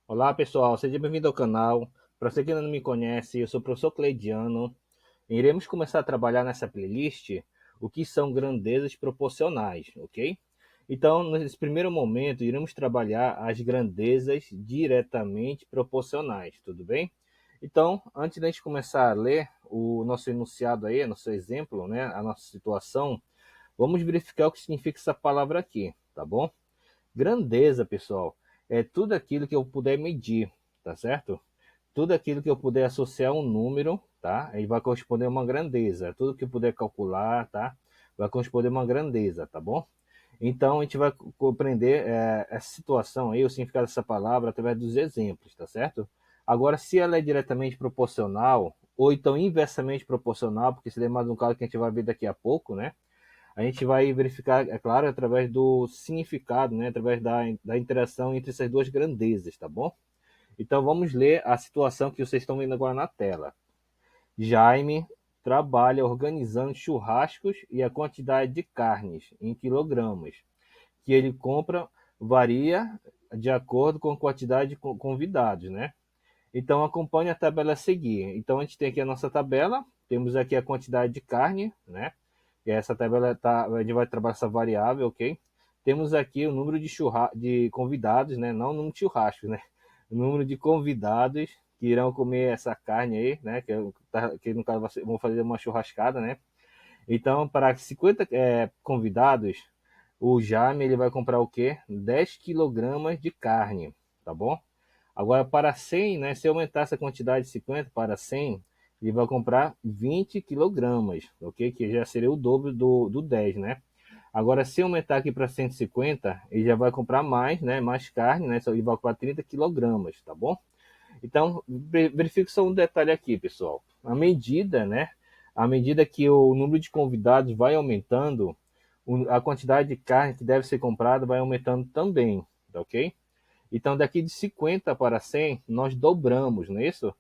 Olá pessoal, seja bem-vindo ao canal. Para você que ainda não me conhece, eu sou o professor Cleidiano. Iremos começar a trabalhar nessa playlist o que são grandezas proporcionais, ok? Então, nesse primeiro momento, iremos trabalhar as grandezas diretamente proporcionais, tudo bem? Então, antes da gente começar a ler o nosso enunciado aí, nosso exemplo, né, a nossa situação, vamos verificar o que significa essa palavra aqui, tá bom? Grandeza, pessoal, é tudo aquilo que eu puder medir, tá certo? Tudo aquilo que eu puder associar a um número, tá? Ele vai corresponder a uma grandeza. Tudo que eu puder calcular, tá? Vai corresponder a uma grandeza, tá bom? Então a gente vai compreender essa situação aí, o significado dessa palavra através dos exemplos, tá certo? Agora, se ela é diretamente proporcional, ou então inversamente proporcional, porque seria mais um caso que a gente vai ver daqui a pouco, né? A gente vai verificar, é claro, através do significado, né? Através da interação entre essas duas grandezas, tá bom? Então vamos ler a situação que vocês estão vendo agora na tela. Jaime trabalha organizando churrascos e a quantidade de carnes em quilogramas que ele compra varia de acordo com a quantidade de convidados, né? Então acompanhe a tabela a seguir. Então a gente tem aqui a nossa tabela, temos aqui a quantidade de carne, né? E essa tabela tá, a gente vai trabalhar essa variável, ok? Temos aqui o número de convidados, né? Não o número de churrascos, né? O número de convidados que irão comer essa carne aí, né? Que no caso vão fazer uma churrascada, né? Então, para 50 convidados, o Jaime ele vai comprar o quê? 10 quilogramas de carne, tá bom? Agora, para 100, né? Se aumentar essa quantidade de 50 para 100, ele vai comprar 20 quilogramas, ok? Que já seria o dobro do 10, né? Agora, se aumentar aqui para 150, ele já vai comprar mais, né? Mais carne, né? Ele vai comprar 30 quilogramas, tá bom? Então, verifique só um detalhe aqui, pessoal. À medida, né? À medida que o número de convidados vai aumentando, a quantidade de carne que deve ser comprada vai aumentando também, tá ok? Então, daqui de 50 para 100, nós dobramos, não é isso?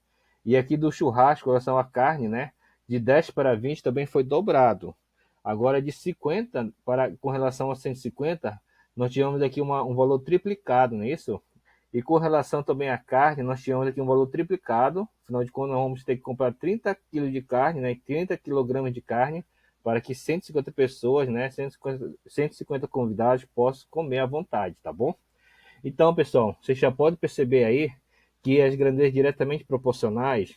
E aqui do churrasco, com relação à carne, né? De 10 para 20 também foi dobrado. Agora, de 50 para, com relação a 150, nós tivemos aqui um valor triplicado, não é isso? E com relação também à carne, nós tivemos aqui um valor triplicado. Afinal de contas, nós vamos ter que comprar 30 quilos de carne, né? 30 quilogramas de carne, para que 150 pessoas, né? 150 convidados possam comer à vontade, tá bom? Então, pessoal, você já pode perceber aí que as grandezas diretamente proporcionais,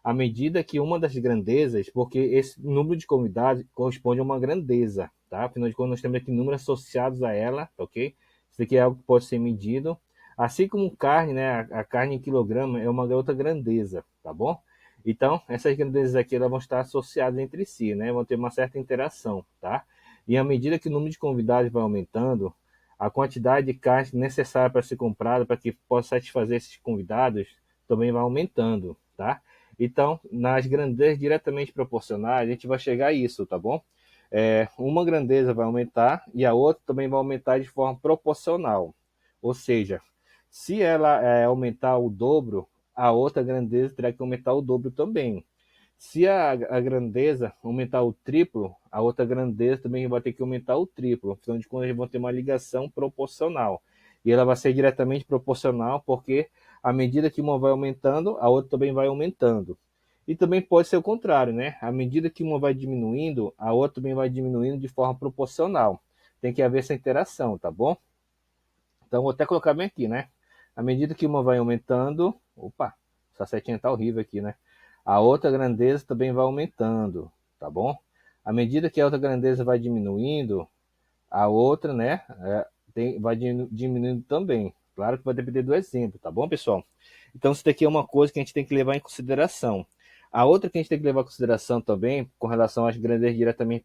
à medida que uma das grandezas, porque esse número de convidados corresponde a uma grandeza, tá? Afinal de contas, nós temos aqui números associados a ela, ok? Isso aqui é algo que pode ser medido. Assim como carne, né? A carne em quilograma é uma outra grandeza, tá bom? Então, essas grandezas aqui elas vão estar associadas entre si, né? Vão ter uma certa interação, tá? E à medida que o número de convidados vai aumentando, a quantidade de carne necessária para ser comprada para que possa satisfazer esses convidados também vai aumentando, tá? Então, nas grandezas diretamente proporcionais, a gente vai chegar a isso, tá bom? Uma grandeza vai aumentar e a outra também vai aumentar de forma proporcional. Ou seja, se ela aumentar o dobro, a outra grandeza terá que aumentar o dobro também. Se a grandeza aumentar o triplo, a outra grandeza também vai ter que aumentar o triplo. Afinal de contas, eles vão ter uma ligação proporcional. E ela vai ser diretamente proporcional, porque à medida que uma vai aumentando, a outra também vai aumentando. E também pode ser o contrário, né? À medida que uma vai diminuindo, a outra também vai diminuindo de forma proporcional. Tem que haver essa interação, tá bom? Então, vou até colocar bem aqui, né? À medida que uma vai aumentando, opa, essa setinha tá horrível aqui, né? A outra grandeza também vai aumentando, tá bom? À medida que a outra grandeza vai diminuindo, a outra, né, vai diminuindo também. Claro que vai depender do exemplo, tá bom, pessoal? Então, isso daqui é uma coisa que a gente tem que levar em consideração. A outra que a gente tem que levar em consideração também, com relação às grandezas diretamente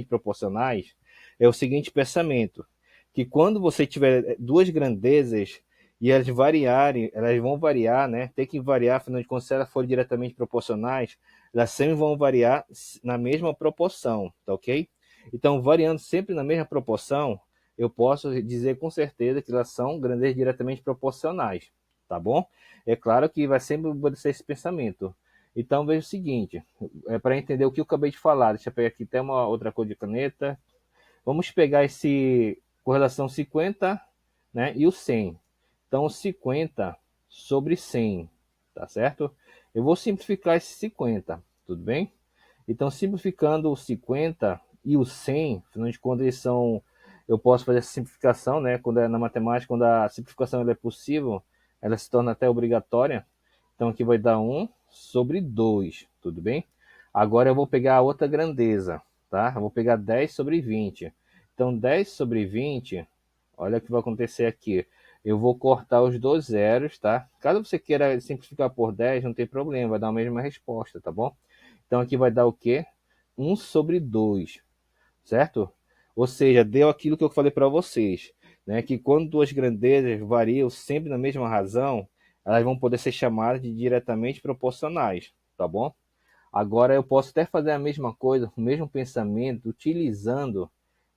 proporcionais, é o seguinte pensamento, que quando você tiver duas grandezas e elas variarem, elas vão variar, né? Tem que variar, afinal de contas, se elas forem diretamente proporcionais, elas sempre vão variar na mesma proporção, tá ok? Então, variando sempre na mesma proporção, eu posso dizer com certeza que elas são grandezas diretamente proporcionais, tá bom? É claro que vai sempre obedecer esse pensamento. Então, veja o seguinte, para entender o que eu acabei de falar, deixa eu pegar aqui até uma outra cor de caneta. Vamos pegar esse correlação 50, né, e o 100. Então, 50 sobre 100, tá certo? Eu vou simplificar esse 50, tudo bem? Então, simplificando o 50 e o 100, afinal de contas, eles são. Eu posso fazer essa simplificação, né? Quando é na matemática, quando a simplificação ela é possível, ela se torna até obrigatória. Então, aqui vai dar 1 sobre 2, tudo bem? Agora eu vou pegar a outra grandeza, tá? Eu vou pegar 10 sobre 20. Então, 10 sobre 20, olha o que vai acontecer aqui. Eu vou cortar os dois zeros, tá? Caso você queira simplificar por 10, não tem problema, vai dar a mesma resposta, tá bom? Então aqui vai dar o quê? 1 sobre 2, certo? Ou seja, deu aquilo que eu falei para vocês, né? Que quando duas grandezas variam sempre na mesma razão, elas vão poder ser chamadas de diretamente proporcionais, tá bom? Agora eu posso até fazer a mesma coisa, o mesmo pensamento, utilizando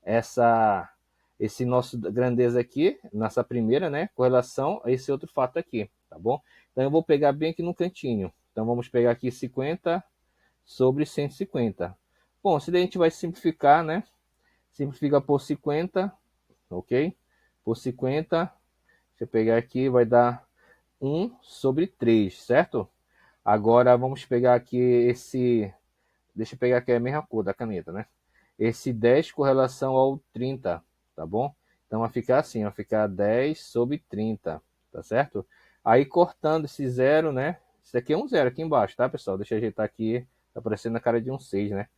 essa esse nosso grandeza aqui, nossa primeira, né, com relação a esse outro fato aqui, tá bom? Então eu vou pegar bem aqui no cantinho. Então vamos pegar aqui 50 sobre 150. Bom, se daí a gente vai simplificar, né? Simplifica por 50, ok? Por 50, deixa eu pegar aqui, vai dar 1 sobre 3, certo? Agora vamos pegar aqui esse. Deixa eu pegar aqui a mesma cor da caneta, né? Esse 10 com relação ao 30, tá bom? Então vai ficar assim, vai ficar 10 sobre 30, tá certo? Aí cortando esse zero, né? Isso aqui é um zero aqui embaixo, tá, pessoal? Deixa eu ajeitar aqui, tá parecendo a cara de um 6, né?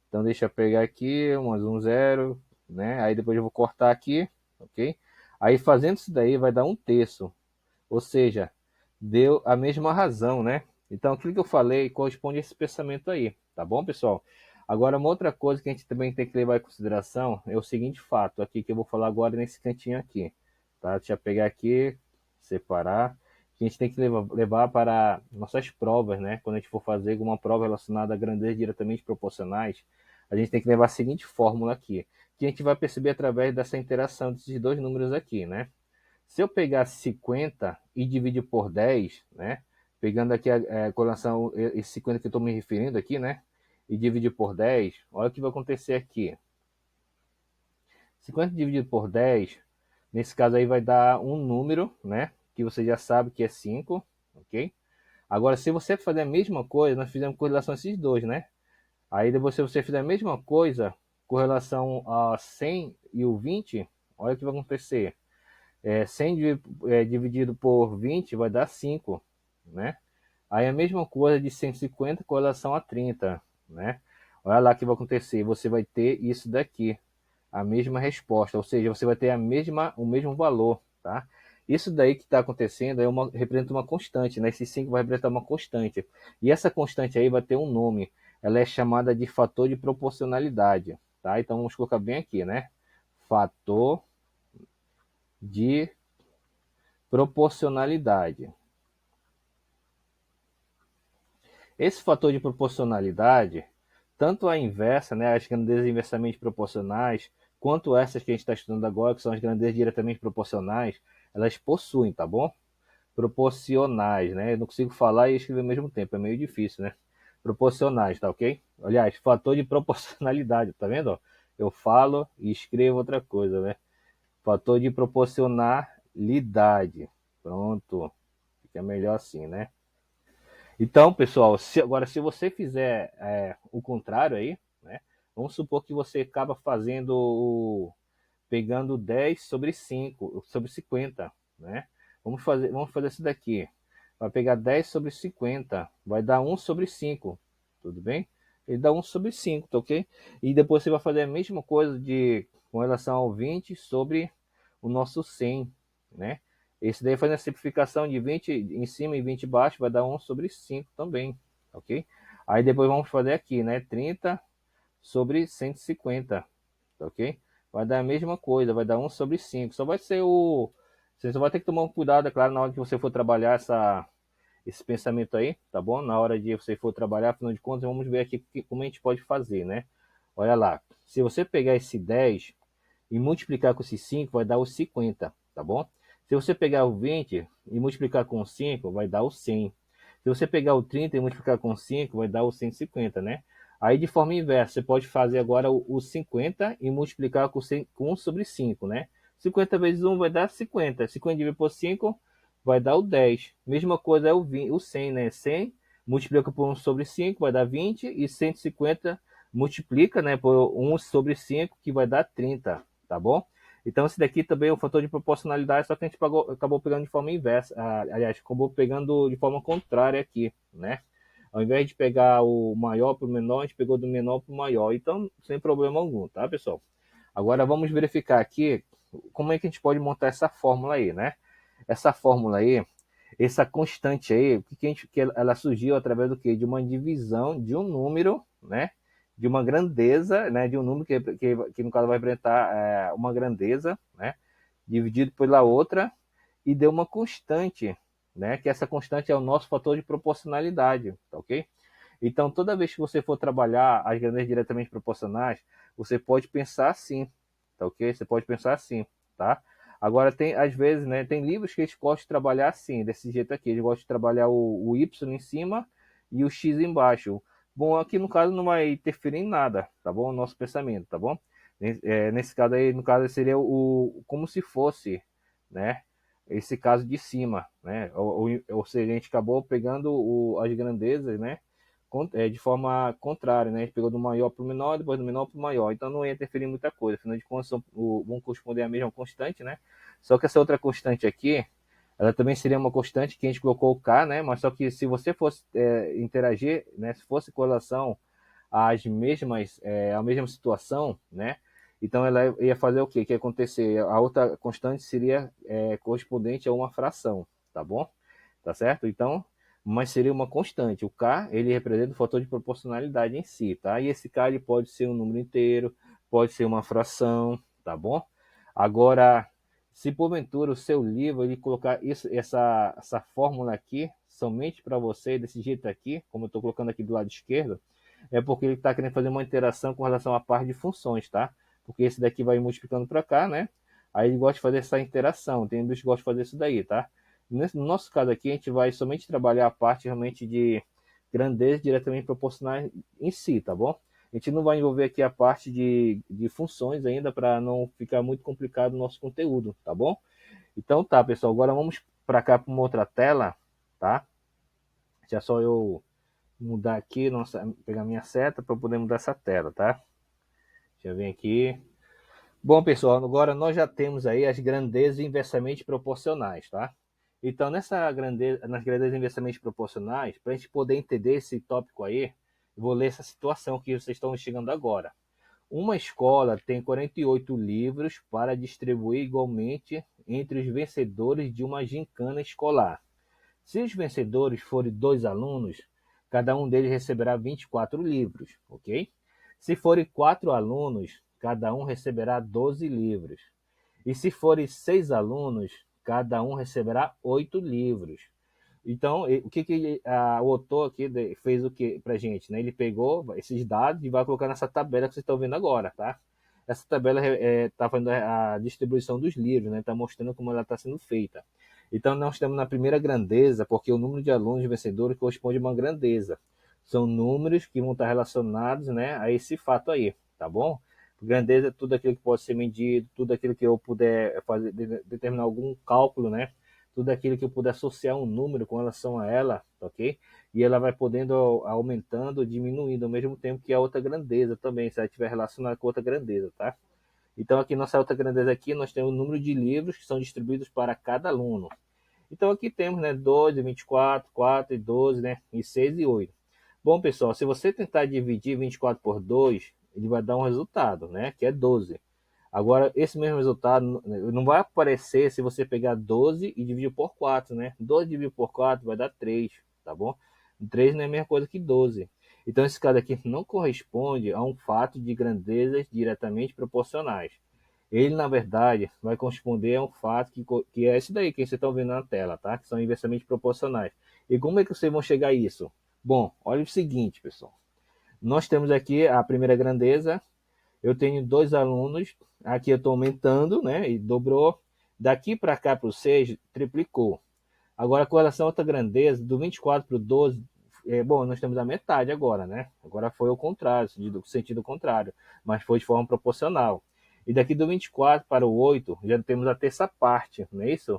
Então deixa eu pegar aqui, mais um zero, né? Aí depois eu vou cortar aqui, ok? Aí fazendo isso daí vai dar um terço, ou seja, deu a mesma razão, né? Então aquilo que eu falei corresponde a esse pensamento aí, tá bom, pessoal? Agora uma outra coisa que a gente também tem que levar em consideração é o seguinte fato aqui que eu vou falar agora nesse cantinho aqui, tá? Deixa eu pegar aqui, separar. Que a gente tem que levar para nossas provas, né? Quando a gente for fazer alguma prova relacionada a grandezas diretamente proporcionais, a gente tem que levar a seguinte fórmula aqui, que a gente vai perceber através dessa interação desses dois números aqui, né? Se eu pegar 50 e dividir por 10, né? Pegando aqui a correlação, esse 50 que eu estou me referindo aqui, né? E dividir por 10, olha o que vai acontecer aqui. 50 dividido por 10, nesse caso aí vai dar um número, né? Que você já sabe que é 5, ok? Agora, se você fazer a mesma coisa, nós fizemos com relação a esses dois, né? Aí depois, se você fizer a mesma coisa com relação a 100 e o 20, olha o que vai acontecer. 100 dividido por 20 vai dar 5, né? Aí a mesma coisa de 150 com relação a 30, né? Olha lá o que vai acontecer, você vai ter isso daqui, a mesma resposta, ou seja, você vai ter o mesmo valor, tá? Isso daí que está acontecendo representa uma constante, né? Esse 5 vai representar uma constante. E essa constante aí vai ter um nome. Ela é chamada de fator de proporcionalidade, tá? Então vamos colocar bem aqui, né? Fator de proporcionalidade. Esse fator de proporcionalidade, tanto a inversa, né, as grandezas inversamente proporcionais, quanto essas que a gente está estudando agora, que são as grandezas diretamente proporcionais, elas possuem, tá bom? Proporcionais, né? Eu não consigo falar e escrever ao mesmo tempo, é meio difícil, né? Proporcionais, tá ok? Aliás, fator de proporcionalidade, tá vendo? Eu falo e escrevo outra coisa, né? Fator de proporcionalidade. Pronto. Fica melhor assim, né? Então, pessoal, agora se você fizer o contrário aí, né? Vamos supor que você acaba pegando 10 sobre 5, sobre 50, né? Vamos fazer isso daqui. Vai pegar 10 sobre 50, vai dar 1 sobre 5, tudo bem? Ele dá 1 sobre 5, tá ok? E depois você vai fazer a mesma coisa com relação ao 20 sobre o nosso 100, né? Esse daí fazendo a simplificação de 20 em cima e 20 embaixo, vai dar 1 sobre 5 também, ok? Aí depois vamos fazer aqui, né? 30 sobre 150, ok? Vai dar a mesma coisa, vai dar 1 sobre 5. Só vai ser o... Você só vai ter que tomar um cuidado, é claro, na hora que você for trabalhar esse pensamento aí, tá bom? Na hora de você for trabalhar, afinal de contas, vamos ver aqui como a gente pode fazer, né? Olha lá, se você pegar esse 10 e multiplicar com esse 5, vai dar o 50, tá bom? Se você pegar o 20 e multiplicar com 5, vai dar o 100. Se você pegar o 30 e multiplicar com 5, vai dar o 150, né? Aí, de forma inversa, você pode fazer agora o 50 e multiplicar com 100, com 1 sobre 5, né? 50 vezes 1 vai dar 50. 50 dividido por 5 vai dar o 10. Mesma coisa é o 100, né? 100 multiplica por 1 sobre 5, vai dar 20, e 150 multiplica, né, por 1 sobre 5, que vai dar 30, tá bom? Então esse daqui também é um fator de proporcionalidade, só que a gente acabou pegando de forma inversa, aliás, acabou pegando de forma contrária aqui, né? Ao invés de pegar o maior para o menor, a gente pegou do menor para o maior, então sem problema algum, tá, pessoal? Agora vamos verificar aqui como é que a gente pode montar essa fórmula aí, né? Essa fórmula aí, essa constante aí, que ela surgiu através do quê? De uma divisão de um número, né? De uma grandeza, né? De um número que no caso vai representar uma grandeza, né? Dividido pela outra, e deu uma constante, né? Que essa constante é o nosso fator de proporcionalidade, tá ok? Então, toda vez que você for trabalhar as grandezas diretamente proporcionais, você pode pensar assim, tá ok? Você pode pensar assim, tá? Agora, tem, às vezes, né, tem livros que eles gostam de trabalhar assim, desse jeito aqui. Eles gostam de trabalhar o Y em cima e o X embaixo. Bom, aqui no caso não vai interferir em nada, tá bom? O nosso pensamento, tá bom? Nesse caso aí, no caso, seria como se fosse, né? Esse caso de cima, né? Ou seja, a gente acabou pegando as grandezas, né? De forma contrária, né? A gente pegou do maior para o menor, depois do menor para o maior. Então não ia interferir em muita coisa. Afinal de contas, vão corresponder à mesma constante, né? Só que essa outra constante aqui, ela também seria uma constante que a gente colocou o K, né? Mas só que se você fosse interagir, né? Se fosse correlação às mesmas, à mesma situação, né? Então ela ia fazer o quê? Que ia acontecer? A outra constante seria correspondente a uma fração, tá bom? Tá certo? Então, mas seria uma constante. O K, ele representa o fator de proporcionalidade em si, tá? E esse K, ele pode ser um número inteiro, pode ser uma fração, tá bom? Agora, se porventura o seu livro ele colocar essa fórmula aqui somente para você, desse jeito aqui, como eu estou colocando aqui do lado esquerdo, é porque ele está querendo fazer uma interação com relação à parte de funções, tá? Porque esse daqui vai multiplicando para cá, né? Aí ele gosta de fazer essa interação, tem bicho que gosta de fazer isso daí, tá? No nosso caso aqui, a gente vai somente trabalhar a parte realmente de grandeza diretamente proporcional em si, tá bom? A gente não vai envolver aqui a parte de funções ainda para não ficar muito complicado o nosso conteúdo, tá bom? Então tá, pessoal, agora vamos para cá para uma outra tela, tá? Já só eu mudar aqui, pegar minha seta para poder mudar essa tela, tá? Deixa eu ver aqui. Bom, pessoal, agora nós já temos aí as grandezas inversamente proporcionais, tá? Então, nas grandezas inversamente proporcionais, para a gente poder entender esse tópico aí, eu vou ler essa situação que vocês estão chegando agora. Uma escola tem 48 livros para distribuir igualmente entre os vencedores de uma gincana escolar. Se os vencedores forem 2 alunos, cada um deles receberá 24 livros, ok? Se forem 4 alunos, cada um receberá 12 livros. E se forem 6 alunos, cada um receberá 8 livros. Então, o que, o autor aqui fez o que para gente? Né? Ele pegou esses dados e vai colocar nessa tabela que vocês estão vendo agora, tá? Essa tabela está fazendo a distribuição dos livros, né? Está mostrando como ela está sendo feita. Então, nós estamos na primeira grandeza, porque o número de alunos vencedores corresponde a uma grandeza. São números que vão estar relacionados, né, a esse fato aí, tá bom? Grandeza é tudo aquilo que pode ser medido, tudo aquilo que eu puder fazer, determinar algum cálculo, né? Tudo aquilo que eu puder associar um número com relação a ela, ok? E ela vai podendo aumentando, diminuindo ao mesmo tempo que a outra grandeza também, se ela estiver relacionada com outra grandeza, tá? Então aqui nossa outra grandeza aqui, nós temos o número de livros que são distribuídos para cada aluno. Então aqui temos, né, 12, 24, 4 e 12, né, e 6 e 8. Bom, pessoal, se você tentar dividir 24 por 2, ele vai dar um resultado, né, que é 12. Agora, esse mesmo resultado não vai aparecer se você pegar 12 e dividir por 4, né? 12 dividido por 4 vai dar 3, tá bom? 3 não é a mesma coisa que 12. Então, esse caso aqui não corresponde a um fato de grandezas diretamente proporcionais. Ele, na verdade, vai corresponder a um fato que é esse daí que vocês estão vendo na tela, tá? Que são inversamente proporcionais. E como é que vocês vão chegar a isso? Bom, olha o seguinte, pessoal. Nós temos aqui a primeira grandeza. Eu tenho 2 alunos. Aqui eu estou aumentando, né? E dobrou. Daqui para cá para o 6, triplicou. Agora, com relação a outra grandeza, do 24 para o 12, bom, nós temos a metade agora, né? Agora foi o contrário, sentido contrário, mas foi de forma proporcional. E daqui do 24 para o 8, já temos a terça parte, não é isso?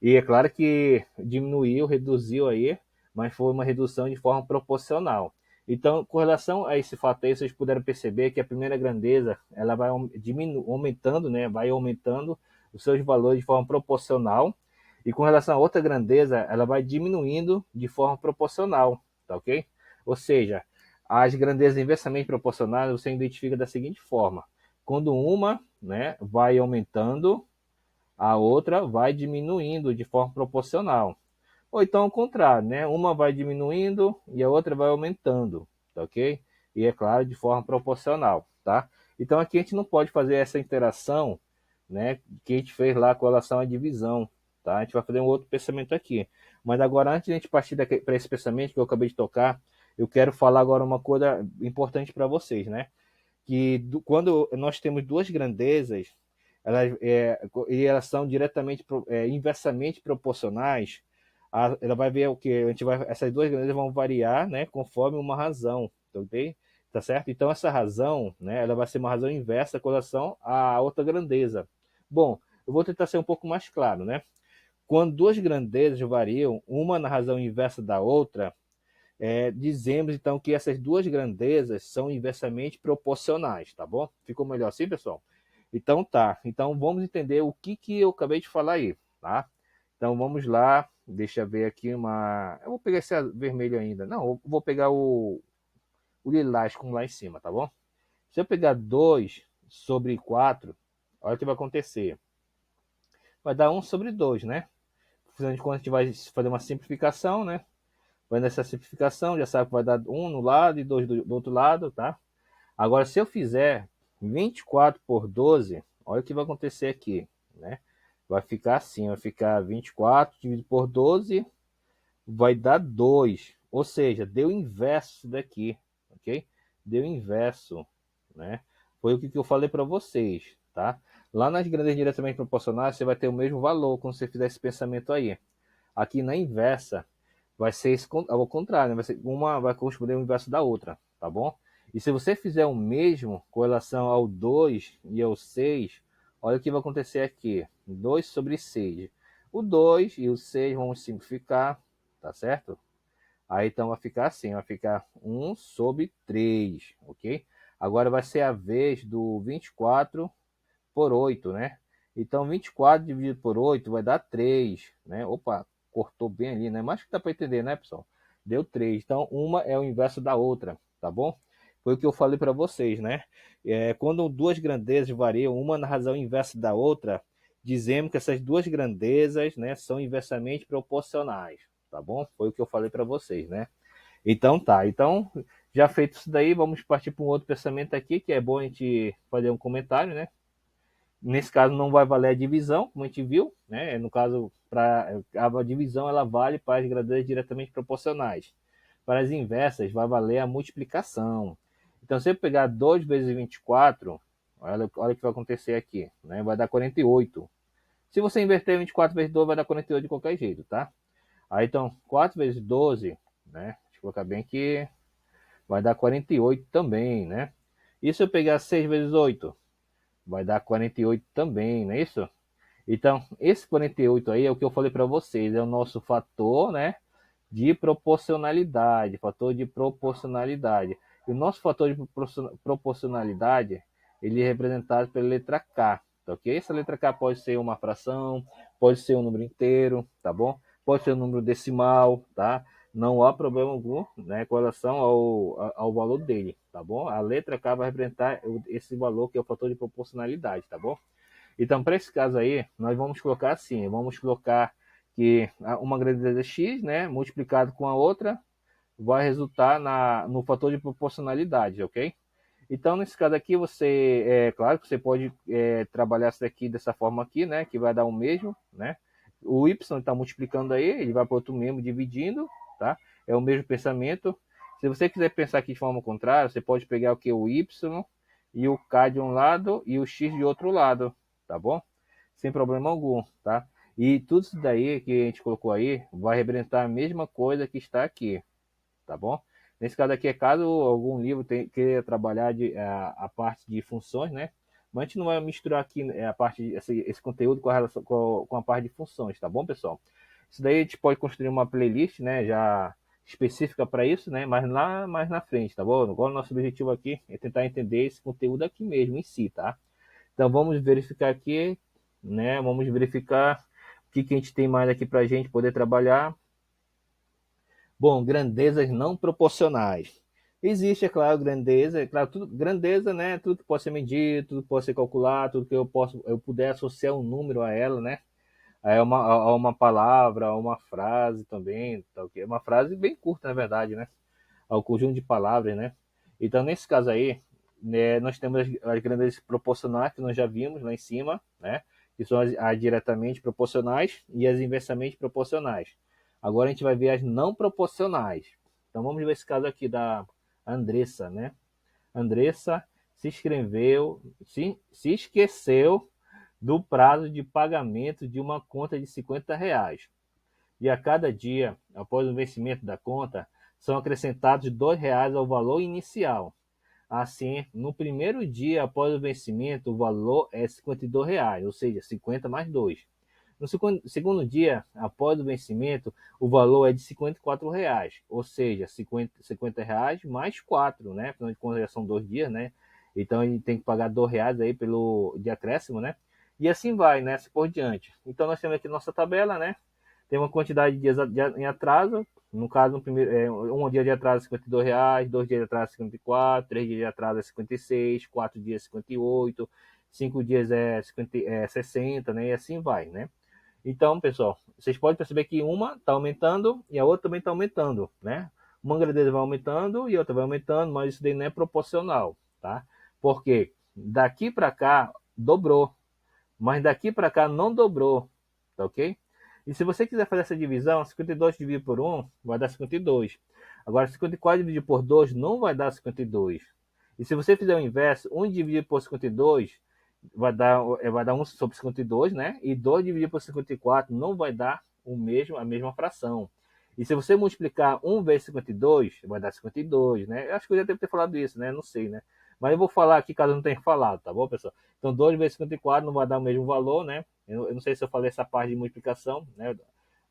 E é claro que diminuiu, reduziu aí, mas foi uma redução de forma proporcional. Então, com relação a esse fato aí, vocês puderam perceber que a primeira grandeza ela vai aumentando, né? Vai aumentando os seus valores de forma proporcional. E com relação a outra grandeza, ela vai diminuindo de forma proporcional, tá ok? Ou seja, as grandezas inversamente proporcionais você identifica da seguinte forma: quando uma, né, vai aumentando, a outra vai diminuindo de forma proporcional. Ou então ao contrário, né? Uma vai diminuindo e a outra vai aumentando, tá ok? E é claro, de forma proporcional, tá? Então aqui a gente não pode fazer essa interação, né? Que a gente fez lá com relação à divisão, tá? A gente vai fazer um outro pensamento aqui. Mas agora, antes de a gente partir para esse pensamento que eu acabei de tocar, eu quero falar agora uma coisa importante para vocês, né? Que quando nós temos duas grandezas, e elas são diretamente, inversamente proporcionais, ela vai ver o que a gente vai, essas duas grandezas vão variar, né, conforme uma razão, tá ok? Tá certo? Então essa razão, né, ela vai ser uma razão inversa com relação à outra grandeza. Bom, eu vou tentar ser um pouco mais claro, né? Quando duas grandezas variam, uma na razão inversa da outra, dizemos então que essas duas grandezas são inversamente proporcionais, tá bom? Ficou melhor assim, pessoal? Então tá. Então vamos entender o que eu acabei de falar aí, tá? Então vamos lá. Deixa eu ver aqui uma. Eu vou pegar esse vermelho ainda. Não, eu vou pegar o lilás como lá em cima, tá bom? Se eu pegar 2 sobre 4, olha o que vai acontecer. Vai dar 1/2, né? Afinal de contas, a gente vai fazer uma simplificação, né? Vai nessa simplificação, já sabe que vai dar 1 no lado e 2 do outro lado, tá? Agora, se eu fizer 24 por 12, olha o que vai acontecer aqui, né? Vai ficar assim, vai ficar 24 dividido por 12, vai dar 2. Ou seja, deu inverso daqui, ok? Deu inverso, né? Foi o que eu falei para vocês, tá? Lá nas grandezas diretamente proporcionais, você vai ter o mesmo valor quando você fizer esse pensamento aí. Aqui na inversa, vai ser ao contrário, né? Uma vai corresponder ao inverso da outra, tá bom? E se você fizer o mesmo com relação ao 2 e ao 6, olha o que vai acontecer aqui. 2 sobre 6. O 2 e o 6 vão simplificar, tá certo? Aí então vai ficar assim, vai ficar 1 sobre 3, ok? Agora vai ser a vez do 24 por 8, né? Então 24 dividido por 8 vai dar 3, né? Opa, cortou bem ali, né? Mas que dá para entender, né, pessoal? Deu 3. Então uma é o inverso da outra, tá bom? Foi o que eu falei para vocês, né? Quando duas grandezas variam, uma na razão inversa da outra, dizemos que essas duas grandezas, né, são inversamente proporcionais, tá bom? Foi o que eu falei para vocês, né? Então tá. Então, já feito isso daí, vamos partir para um outro pensamento aqui, que é bom a gente fazer um comentário, né? Nesse caso não vai valer a divisão, como a gente viu, né? No caso, a divisão ela vale para as grandezas diretamente proporcionais. Para as inversas, vai valer a multiplicação. Então, se eu pegar 2 vezes 24, olha o que vai acontecer aqui, né? Vai dar 48. Se você inverter 24 vezes 2, vai dar 48 de qualquer jeito, tá? Aí, então, 4 vezes 12, né? Deixa eu colocar bem aqui, vai dar 48 também, né? E se eu pegar 6 vezes 8? Vai dar 48 também, não é isso? Então, esse 48 aí é o que eu falei para vocês, é o nosso fator, né, de proporcionalidade, fator de proporcionalidade. E o nosso fator de proporcionalidade, ele é representado pela letra K, tá ok? Essa letra K pode ser uma fração, pode ser um número inteiro, tá bom? Pode ser um número decimal, tá? Não há problema algum, né, com relação ao valor dele, tá bom? A letra K vai representar esse valor que é o fator de proporcionalidade, tá bom? Então, para esse caso aí, nós vamos colocar assim, vamos colocar que uma grandeza x, né, multiplicado com a outra, vai resultar no fator de proporcionalidade, ok? Então, nesse caso aqui, claro que você pode trabalhar isso aqui dessa forma aqui, né, que vai dar o mesmo, né? O y está multiplicando aí, ele vai para outro mesmo dividindo, tá? É o mesmo pensamento. Se você quiser pensar aqui de forma contrária, você pode pegar o que? O y e o k de um lado e o x de outro lado, tá bom? Sem problema algum, tá? E tudo isso daí que a gente colocou aí vai representar a mesma coisa que está aqui, tá bom? Nesse caso aqui é caso algum livro queira trabalhar a parte de funções, né? mas a gente não vai misturar aqui a parte, esse conteúdo com a, relação, com a parte de funções, tá bom, pessoal? Isso daí a gente pode construir uma playlist, né, já específica para isso, né, mas lá mais na frente, tá bom? Agora o nosso objetivo aqui é tentar entender esse conteúdo aqui mesmo em si, tá? Então vamos verificar aqui, né, vamos verificar o que a gente tem mais aqui para a gente poder trabalhar. Bom, grandezas não proporcionais. Existe, é claro, grandeza, é claro, tudo, grandeza, né? Tudo que pode ser medido, tudo que pode ser calculado, tudo que eu puder associar um número a ela, né? A uma palavra, a uma frase também, tá, okay? Uma frase bem curta, na verdade, né? Ao conjunto de palavras, né? Então, nesse caso aí, né, nós temos as grandezas proporcionais que nós já vimos lá em cima, né? Que são as diretamente proporcionais e as inversamente proporcionais. Agora a gente vai ver as não proporcionais. Então vamos ver esse caso aqui da Andressa, né? Andressa se inscreveu, se esqueceu do prazo de pagamento de uma conta de R$ 50. E a cada dia, após o vencimento da conta, são acrescentados R$ 2 ao valor inicial. Assim, no primeiro dia após o vencimento, o valor é R$ 52, ou seja, 50 mais 2. No segundo dia, após o vencimento, o valor é de R$ 54, ou seja, R$ 50 mais 4, né? Afinal de contas, já são 2 dias, né? Então, ele tem que pagar R$ 2 aí pelo de acréscimo, né? E assim vai, né? Assim por diante. Então, nós temos aqui nossa tabela, né? Tem uma quantidade de dias em atraso. No caso, no primeiro, um dia de atraso é R$ 52, 2 dias de atraso é 54, 3 dias de atraso é 56, 4 dias é 58, 5 dias é 50, 60, né? E assim vai, né? Então, pessoal, vocês podem perceber que uma está aumentando e a outra também está aumentando, né? Uma grandeza vai aumentando e a outra vai aumentando, mas isso daí não é proporcional, tá? Porque daqui para cá dobrou, mas daqui para cá não dobrou, tá ok? E se você quiser fazer essa divisão, 52 dividido por 1 vai dar 52. Agora, 54 dividido por 2 não vai dar 52. E se você fizer o inverso, 1 dividido por 52 vai dar 1 sobre 52, né? E 2 dividido por 54 não vai dar a mesma fração. E se você multiplicar 1 vezes 52, vai dar 52, né? Eu acho que eu já devo ter falado isso, né? Não sei, né? Mas eu vou falar aqui caso eu não tenha falado, tá bom, pessoal? Então, 2 vezes 54 não vai dar o mesmo valor, né? Eu não sei se eu falei essa parte de multiplicação, né?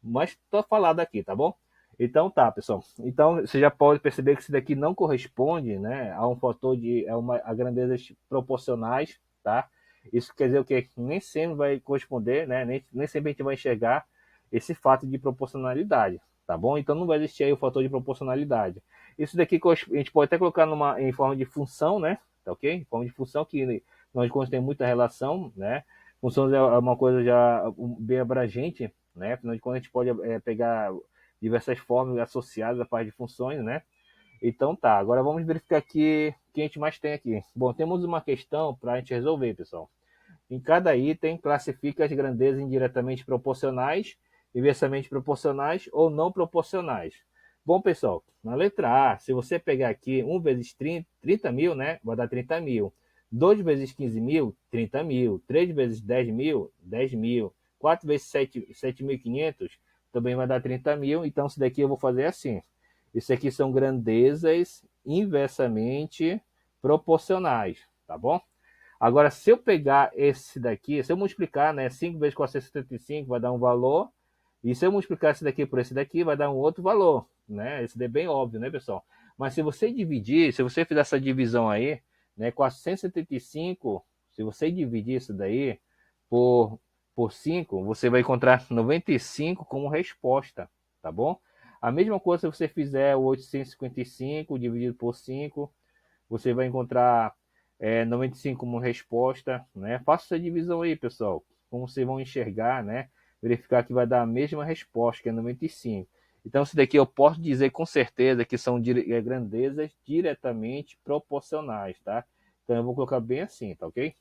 Mas está falado aqui, tá bom? Então tá, pessoal. Então você já pode perceber que isso daqui não corresponde, né, a um fator a grandezas proporcionais, tá? Isso quer dizer o quê? Nem sempre vai corresponder, né? Nem sempre a gente vai enxergar esse fato de proporcionalidade, tá bom? Então não vai existir aí o fator de proporcionalidade. Isso daqui a gente pode até colocar em forma de função, né? Tá ok? Em forma de função que nós tem muita relação, né? Funções é uma coisa já bem abrangente, né? Afinal de contas, a gente pode pegar diversas formas associadas à parte de funções, né? Então tá, agora vamos verificar aqui o que a gente mais tem aqui. Bom, temos uma questão para a gente resolver, pessoal. Em cada item, classifica as grandezas indiretamente proporcionais, inversamente proporcionais ou não proporcionais. Bom, pessoal, na letra A, se você pegar aqui 1 vezes 30 mil, né, vai dar 30 mil. 2 vezes 15 mil, 30 mil. 3 vezes 10 mil, 10 mil. 4 vezes 7.500, também vai dar 30 mil. Então, isso daqui eu vou fazer assim. Isso aqui são grandezas inversamente proporcionais, tá bom? Agora, se eu pegar esse daqui, se eu multiplicar, né, 5 vezes 475 vai dar um valor, e se eu multiplicar esse daqui por esse daqui, vai dar um outro valor, né? Isso é bem óbvio, né, pessoal? Mas se você dividir, se você fizer essa divisão aí, né, 475, se você dividir isso daí por, por 5, você vai encontrar 95 como resposta, tá bom? A mesma coisa se você fizer o 855 dividido por 5, você vai encontrar 95 como resposta, né? Faça essa divisão aí, pessoal. Como vocês vão enxergar, né? Verificar que vai dar a mesma resposta, que é 95. Então, isso daqui eu posso dizer com certeza que são grandezas diretamente proporcionais, tá? Então, eu vou colocar bem assim, tá ok?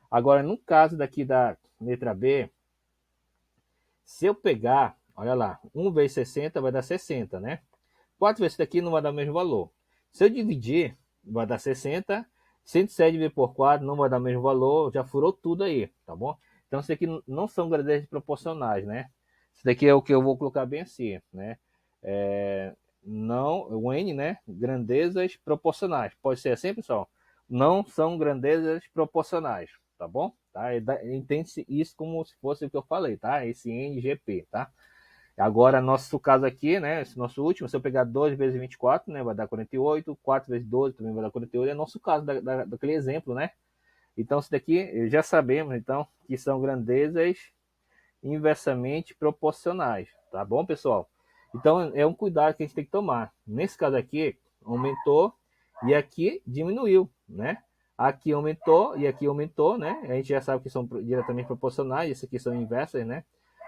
Agora, no caso daqui da letra B, se eu pegar, olha lá, 1 vezes 60 vai dar 60, né? 4 vezes isso daqui não vai dar o mesmo valor. Se eu dividir, vai dar 60. 107 dividido por 4 não vai dar o mesmo valor. Já furou tudo aí, tá bom? Então, isso aqui não são grandezas proporcionais, né? Isso daqui é o que eu vou colocar bem assim, né? Não, o N, né? Grandezas proporcionais. Pode ser assim, pessoal? Não são grandezas proporcionais, tá bom? Tá? Entende-se isso como se fosse o que eu falei, tá? Esse NGP, tá? Agora, nosso caso aqui, né? Esse nosso último, se eu pegar 2 vezes 24, né? Vai dar 48, 4 vezes 12 também vai dar 48, é nosso caso daquele exemplo, né? Então, isso daqui já sabemos, então, que são grandezas inversamente proporcionais, tá bom, pessoal? Então, é um cuidado que a gente tem que tomar. Nesse caso aqui, aumentou e aqui diminuiu, né? Aqui aumentou, né? A gente já sabe que são diretamente proporcionais, essas aqui são inversas, né?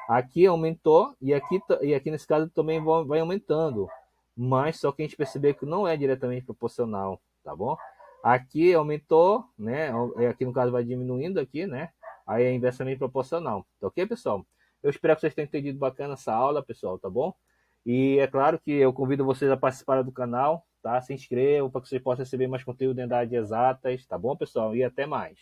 Aqui aumentou e aqui nesse caso também vai aumentando, mas só que a gente percebeu que não é diretamente proporcional, tá bom? Aqui aumentou, né? Aqui no caso vai diminuindo aqui, né? Aí é inversamente proporcional, tá ok, pessoal? Eu espero que vocês tenham entendido bacana essa aula, pessoal, tá bom? E é claro que eu convido vocês a participar do canal, tá? Se inscrevam para que vocês possam receber mais conteúdo dentro da área de exatas, tá bom, pessoal? E até mais.